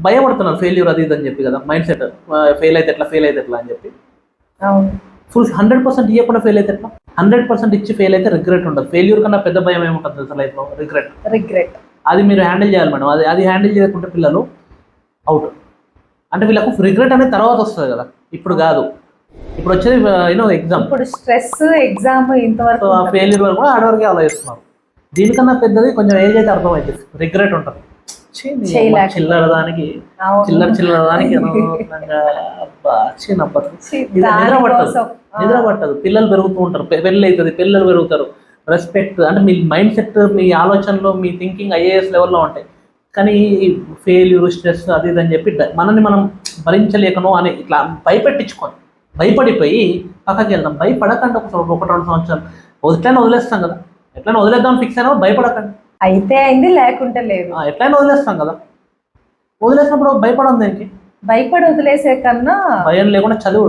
భయపడుతున్నారు ఫెయిల్యూర్ అది ఇది అని చెప్పి కదా, మైండ్ సెట్. ఫెయిల్ అయితే ఎట్లా అని చెప్పి. ఫుల్ 100% ఇవ్వకుండా ఫెయిల్ అయితే ఎట్లా? 100% ఇచ్చి ఫెయిల్ అయితే రిగ్రెట్ ఉంటుంది. ఫెయిల్యూర్ కన్నా పెద్ద భయం ఏముంటుంది తెలుసా లైఫ్లో? రిగ్రెట్. అది మీరు హ్యాండిల్ చేయాలి మేడం. అది హ్యాండిల్ చేయకుంటే పిల్లలు అవుట్. అంటే వీళ్ళకు రిగ్రెట్ అనేది తర్వాత వస్తుంది కదా, ఇప్పుడు కాదు. ఇప్పుడు వచ్చేది ఎగ్జామ్. ఇప్పుడు స్ట్రెస్ ఎగ్జామ్ ఇంతవరకు ఫెయిల్యూర్ వరకు కూడా ఆడవరకే ఆలోచిస్తున్నారు. దీనికన్నా పెద్దది కొంచెం ఏజ్ అయితే అర్థమైంది, రిగ్రెట్ ఉంటుంది. చిల్లర దానికి నిద్ర పట్టదు. పిల్లలు పెరుగుతూ ఉంటారు, పెళ్ళి అవుతుంది, పిల్లలు పెరుగుతారు. రెస్పెక్ట్ అంటే మీ మైండ్ సెట్, మీ ఆలోచనలు, మీ థింకింగ్ ఐఏఎస్ లెవెల్లో ఉంటాయి. కానీ ఫెయిల్యూర్, స్ట్రెస్ అది ఇది అని చెప్పి మనల్ని మనం భరించలేకను అని ఇట్లా భయపడిపోయి పక్కకి వెళ్దాం. భయపడకండి. ఒకటి 2 సంవత్సరాలు ఎట్లయినా వదిలేస్తాం కదా. ఎట్లయినా వదిలేద్దాం ఫిక్స్ అయినా భయపడకండి. అయితే అయింది, లేకుంటే లేదు. ఎట్లయినా వదిలేస్తాం కదా. వదిలేసినప్పుడు భయపడం దేనికి? భయపడి వదిలేసే కన్నా భయం లేకుండా చదువు.